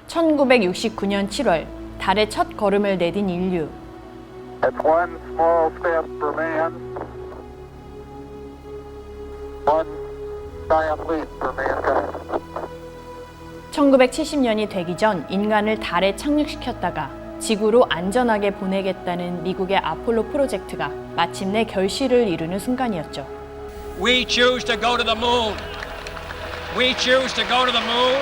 1969년 7월 달에 첫 걸음을 내딘 인류. It's one small step for man, one giant leap for mankind. 1970년이 되기 전 인간을 달에 착륙시켰다가 지구로 안전하게 보내겠다는 미국의 아폴로 프로젝트가 마침내 결실을 이루는 순간이었죠. We choose to go to the moon. We choose to go to the moon.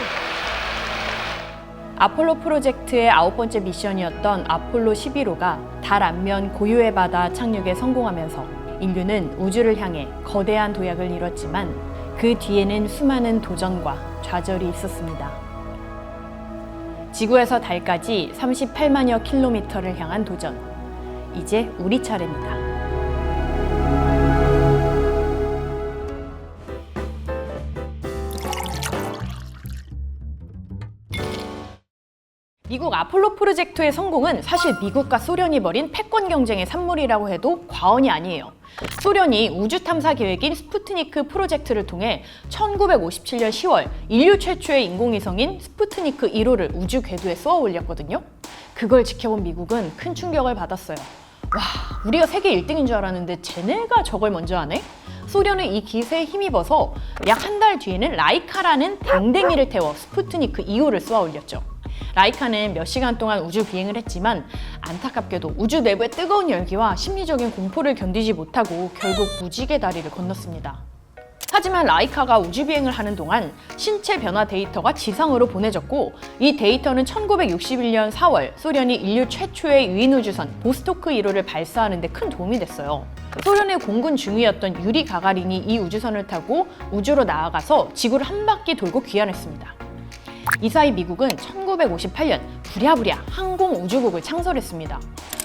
아폴로 프로젝트의 9번째 미션이었던 아폴로 11호가 달 앞면 고유의 바다 착륙에 성공하면서 인류는 우주를 향해 거대한 도약을 이뤘지만 그 뒤에는 수많은 도전과 좌절이 있었습니다. 지구에서 달까지 38만여 킬로미터를 향한 도전. 이제 우리 차례입니다. 미국 아폴로 프로젝트의 성공은 사실 미국과 소련이 벌인 패권 경쟁의 산물이라고 해도 과언이 아니에요. 소련이 우주 탐사 계획인 스푸트니크 프로젝트를 통해 1957년 10월 인류 최초의 인공위성인 스푸트니크 1호를 우주 궤도에 쏘아 올렸거든요. 그걸 지켜본 미국은 큰 충격을 받았어요. 와, 우리가 세계 1등인 줄 알았는데 쟤네가 저걸 먼저 하네? 소련은 이 기세에 힘입어서 약 한 달 뒤에는 라이카라는 댕댕이를 태워 스푸트니크 2호를 쏘아 올렸죠. 라이카는 몇 시간 동안 우주 비행을 했지만 안타깝게도 우주 내부의 뜨거운 열기와 심리적인 공포를 견디지 못하고 결국 무지개 다리를 건넜습니다. 하지만 라이카가 우주 비행을 하는 동안 신체 변화 데이터가 지상으로 보내졌고 이 데이터는 1961년 4월 소련이 인류 최초의 유인 우주선 보스토크 1호를 발사하는 데 큰 도움이 됐어요. 소련의 공군 중위였던 유리 가가린이 이 우주선을 타고 우주로 나아가서 지구를 한 바퀴 돌고 귀환했습니다. 이 사이 미국은 1958년 부랴부랴 항공우주국을 창설했습니다.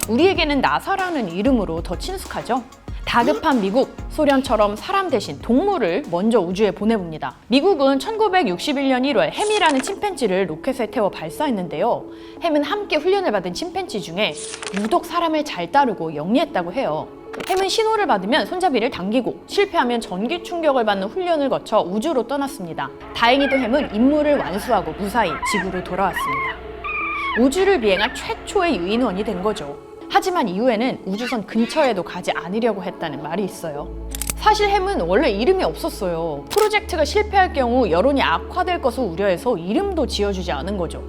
우리에게는 나사라는 이름으로 더 친숙하죠? 다급한 미국, 소련처럼 사람 대신 동물을 먼저 우주에 보내봅니다. 미국은 1961년 1월 햄이라는 침팬지를 로켓에 태워 발사했는데요. 햄은 함께 훈련을 받은 침팬지 중에 유독 사람을 잘 따르고 영리했다고 해요. 햄은 신호를 받으면 손잡이를 당기고 실패하면 전기 충격을 받는 훈련을 거쳐 우주로 떠났습니다. 다행히도 햄은 임무를 완수하고 무사히 지구로 돌아왔습니다. 우주를 비행한 최초의 유인원이 된 거죠. 하지만 이후에는 우주선 근처에도 가지 않으려고 했다는 말이 있어요. 사실 햄은 원래 이름이 없었어요. 프로젝트가 실패할 경우 여론이 악화될 것을 우려해서 이름도 지어주지 않은 거죠.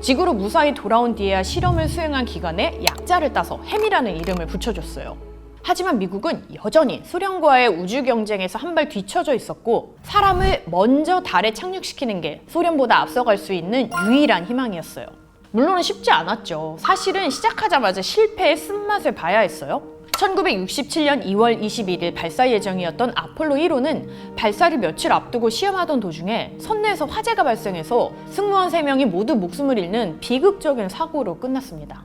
지구로 무사히 돌아온 뒤에야 실험을 수행한 기간에 약자를 따서 햄이라는 이름을 붙여줬어요. 하지만 미국은 여전히 소련과의 우주 경쟁에서 한 발 뒤처져 있었고 사람을 먼저 달에 착륙시키는 게 소련보다 앞서갈 수 있는 유일한 희망이었어요. 물론 쉽지 않았죠. 사실은 시작하자마자 실패의 쓴맛을 봐야 했어요. 1967년 2월 21일 발사 예정이었던 아폴로 1호는 발사를 며칠 앞두고 시험하던 도중에 선내에서 화재가 발생해서 승무원 3명이 모두 목숨을 잃는 비극적인 사고로 끝났습니다.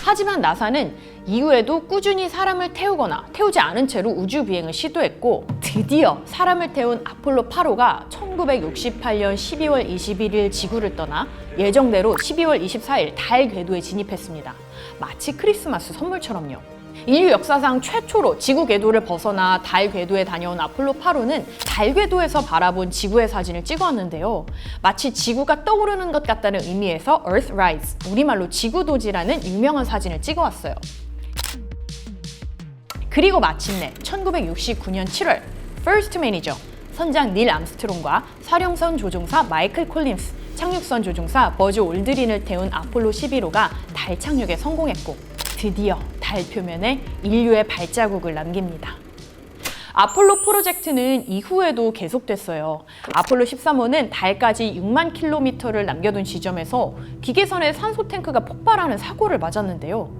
하지만 나사는 이후에도 꾸준히 사람을 태우거나 태우지 않은 채로 우주 비행을 시도했고 드디어 사람을 태운 아폴로 8호가 1968년 12월 21일 지구를 떠나 예정대로 12월 24일 달 궤도에 진입했습니다. 마치 크리스마스 선물처럼요. 인류 역사상 최초로 지구 궤도를 벗어나 달 궤도에 다녀온 아폴로 8호는 달 궤도에서 바라본 지구의 사진을 찍어왔는데요. 마치 지구가 떠오르는 것 같다는 의미에서 Earthrise, 우리말로 지구도지라는 유명한 사진을 찍어왔어요. 그리고 마침내 1969년 7월 First Man이죠. 선장 닐 암스트롱과 사령선 조종사 마이클 콜린스, 착륙선 조종사 버즈 올드린을 태운 아폴로 11호가 달 착륙에 성공했고 드디어 달 표면에 인류의 발자국을 남깁니다. 아폴로 프로젝트는 이후에도 계속됐어요. 아폴로 13호는 달까지 6만 킬로미터를 남겨둔 지점에서 기계선의 산소 탱크가 폭발하는 사고를 맞았는데요.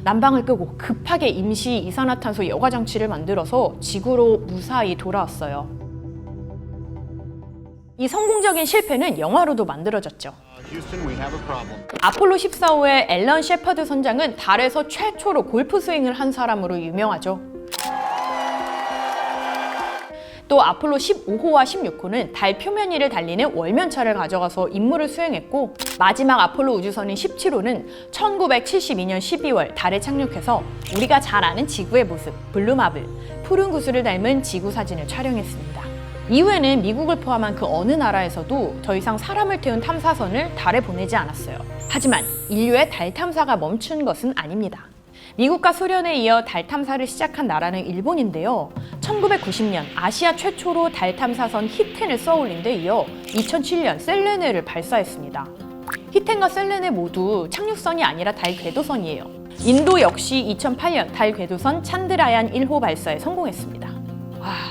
난방을 끄고 급하게 임시 이산화탄소 여과 장치를 만들어서 지구로 무사히 돌아왔어요. 이 성공적인 실패는 영화로도 만들어졌죠. 아폴로 14호의 앨런 셰퍼드 선장은 달에서 최초로 골프 스윙을 한 사람으로 유명하죠. 또 아폴로 15호와 16호는 달 표면 위를 달리는 월면차를 가져가서 임무를 수행했고 마지막 아폴로 우주선인 17호는 1972년 12월 달에 착륙해서 우리가 잘 아는 지구의 모습, 블루마블, 푸른 구슬을 닮은 지구 사진을 촬영했습니다. 이후에는 미국을 포함한 그 어느 나라에서도 더 이상 사람을 태운 탐사선을 달에 보내지 않았어요. 하지만 인류의 달 탐사가 멈춘 것은 아닙니다. 미국과 소련에 이어 달 탐사를 시작한 나라는 일본인데요. 1990년 아시아 최초로 달 탐사선 히텐을 쏘아올린 데 이어 2007년 셀레네를 발사했습니다. 히텐과 셀레네 모두 착륙선이 아니라 달 궤도선이에요. 인도 역시 2008년 달 궤도선 찬드라얀 1호 발사에 성공했습니다.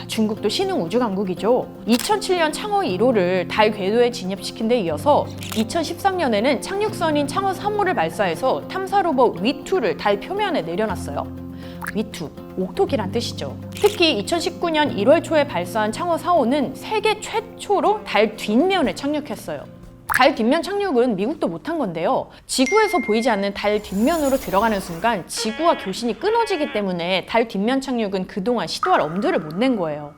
중국도 신흥 우주 강국이죠. 2007년 창어 1호를 달 궤도에 진입시킨 데 이어서 2013년에는 착륙선인 창어 3호를 발사해서 탐사 로봇 위투를 달 표면에 내려놨어요. 위투, 옥토기란 뜻이죠. 특히 2019년 1월 초에 발사한 창어 4호는 세계 최초로 달 뒷면에 착륙했어요. 달 뒷면 착륙은 미국도 못한 건데요. 지구에서 보이지 않는 달 뒷면으로 들어가는 순간 지구와 교신이 끊어지기 때문에 달 뒷면 착륙은 그동안 시도할 엄두를 못 낸 거예요.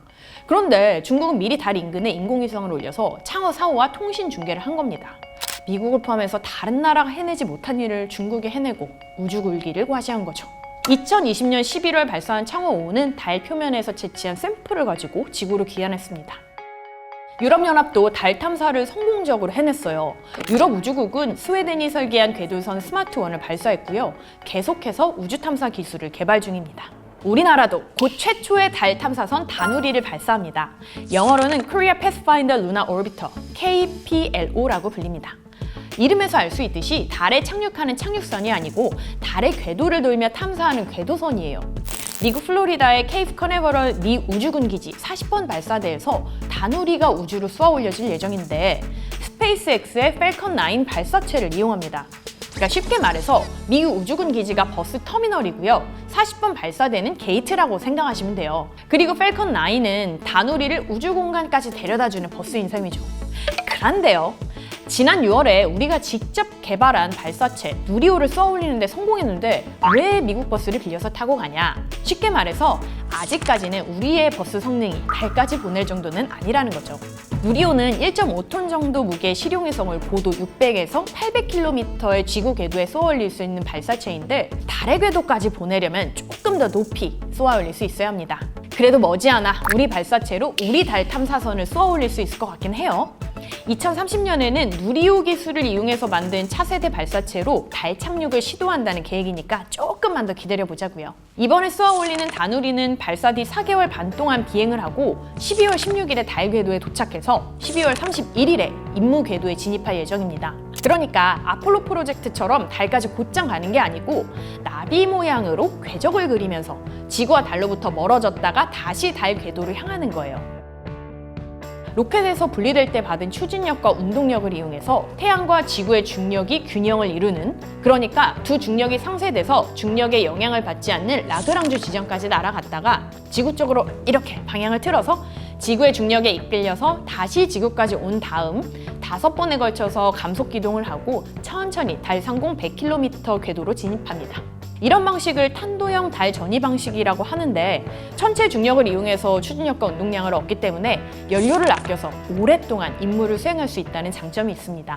그런데 중국은 미리 달 인근에 인공위성을 올려서 창어 4호와 통신 중계를 한 겁니다. 미국을 포함해서 다른 나라가 해내지 못한 일을 중국이 해내고 우주 굴기를 과시한 거죠. 2020년 11월 발사한 창어 5호는 달 표면에서 채취한 샘플을 가지고 지구로 귀환했습니다. 유럽연합도 달 탐사를 성공적으로 해냈어요. 유럽 우주국은 스웨덴이 설계한 궤도선 스마트1을 발사했고요. 계속해서 우주 탐사 기술을 개발 중입니다. 우리나라도 곧 최초의 달 탐사선 다누리를 발사합니다. 영어로는 Korea Pathfinder Lunar Orbiter, KPLO라고 불립니다. 이름에서 알 수 있듯이 달에 착륙하는 착륙선이 아니고 달의 궤도를 돌며 탐사하는 궤도선이에요. 미국 플로리다의 케이프 커네버럴 미 우주군 기지 40번 발사대에서 다누리가 우주로 쏘아 올려질 예정인데 스페이스X의 펠컨 9 발사체를 이용합니다. 그러니까 쉽게 말해서 미국 우주군 기지가 버스 터미널이고요. 40번 발사대는 게이트라고 생각하시면 돼요. 그리고 펠컨 9은 다누리를 우주 공간까지 데려다주는 버스인 셈이죠. 그런데요. 지난 6월에 우리가 직접 개발한 발사체 누리호를 쏘아올리는데 성공했는데 왜 미국 버스를 빌려서 타고 가냐? 쉽게 말해서 아직까지는 우리의 버스 성능이 달까지 보낼 정도는 아니라는 거죠. 누리호는 1.5톤 정도 무게의 실용위성을 고도 600에서 800km의 지구 궤도에 쏘아올릴 수 있는 발사체인데 달의 궤도까지 보내려면 조금 더 높이 쏘아올릴 수 있어야 합니다. 그래도 머지않아 우리 발사체로 우리 달 탐사선을 쏘아올릴 수 있을 것 같긴 해요. 2030년에는 누리호 기술을 이용해서 만든 차세대 발사체로 달 착륙을 시도한다는 계획이니까 조금만 더 기다려보자고요. 이번에 쏘아올리는 다누리는 발사 뒤 4개월 반 동안 비행을 하고 12월 16일에 달 궤도에 도착해서 12월 31일에 임무 궤도에 진입할 예정입니다. 그러니까 아폴로 프로젝트처럼 달까지 곧장 가는 게 아니고 나비 모양으로 궤적을 그리면서 지구와 달로부터 멀어졌다가 다시 달 궤도를 향하는 거예요. 로켓에서 분리될 때 받은 추진력과 운동력을 이용해서 태양과 지구의 중력이 균형을 이루는, 그러니까 두 중력이 상쇄돼서 중력의 영향을 받지 않는 라그랑주 지점까지 날아갔다가 지구 쪽으로 이렇게 방향을 틀어서 지구의 중력에 이끌려서 다시 지구까지 온 다음 5번에 걸쳐서 감속 기동을 하고 천천히 달 상공 100km 궤도로 진입합니다. 이런 방식을 탄도형 달 전이 방식이라고 하는데 천체 중력을 이용해서 추진력과 운동량을 얻기 때문에 연료를 아껴서 오랫동안 임무를 수행할 수 있다는 장점이 있습니다.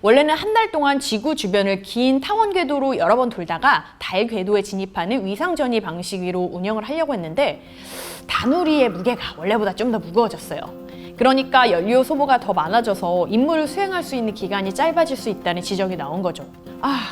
원래는 한 달 동안 지구 주변을 긴 타원 궤도로 여러 번 돌다가 달 궤도에 진입하는 위상 전이 방식으로 운영을 하려고 했는데 다누리의 무게가 원래보다 좀 더 무거워졌어요. 그러니까 연료 소모가 더 많아져서 임무를 수행할 수 있는 기간이 짧아질 수 있다는 지적이 나온 거죠.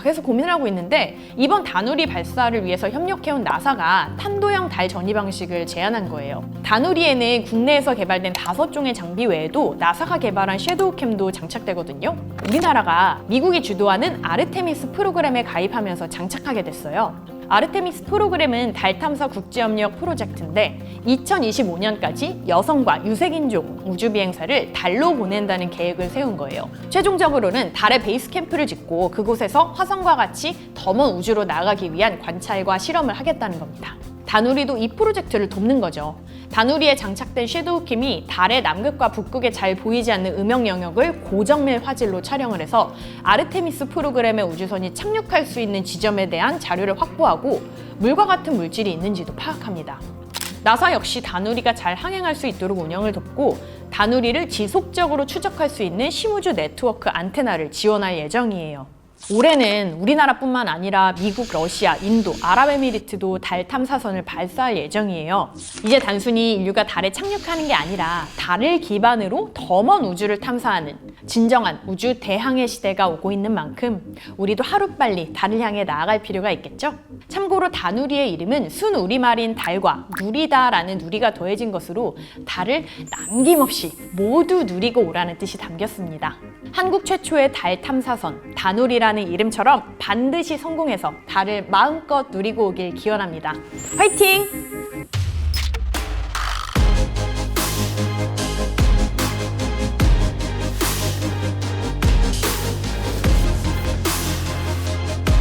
그래서 고민을 하고 있는데 이번 다누리 발사를 위해서 협력해온 나사가 탄도형 달 전이 방식을 제안한 거예요. 다누리에는 국내에서 개발된 5종의 장비 외에도 나사가 개발한 섀도우캠도 장착되거든요. 우리나라가 미국이 주도하는 아르테미스 프로그램에 가입하면서 장착하게 됐어요. 아르테미스 프로그램은 달 탐사 국제협력 프로젝트인데 2025년까지 여성과 유색인종 우주 비행사를 달로 보낸다는 계획을 세운 거예요. 최종적으로는 달에 베이스 캠프를 짓고 그곳에서 화성과 같이 더 먼 우주로 나가기 위한 관찰과 실험을 하겠다는 겁니다. 다누리도 이 프로젝트를 돕는 거죠. 다누리에 장착된 섀도우캠이 달의 남극과 북극에 잘 보이지 않는 음영 영역을 고정밀 화질로 촬영을 해서 아르테미스 프로그램의 우주선이 착륙할 수 있는 지점에 대한 자료를 확보하고 물과 같은 물질이 있는지도 파악합니다. 나사 역시 다누리가 잘 항행할 수 있도록 운영을 돕고 다누리를 지속적으로 추적할 수 있는 심우주 네트워크 안테나를 지원할 예정이에요. 올해는 우리나라뿐만 아니라 미국, 러시아, 인도, 아랍에미리트도 달 탐사선을 발사할 예정이에요. 이제 단순히 인류가 달에 착륙하는 게 아니라 달을 기반으로 더 먼 우주를 탐사하는 진정한 우주 대항해 시대가 오고 있는 만큼 우리도 하루빨리 달을 향해 나아갈 필요가 있겠죠? 참고로 다누리의 이름은 순우리말인 달과 누리다라는 누리가 더해진 것으로 달을 남김없이 모두 누리고 오라는 뜻이 담겼습니다. 한국 최초의 달 탐사선 다누리라는 이름처럼 반드시 성공해서 달을 마음껏 누리고 오길 기원합니다. 화이팅!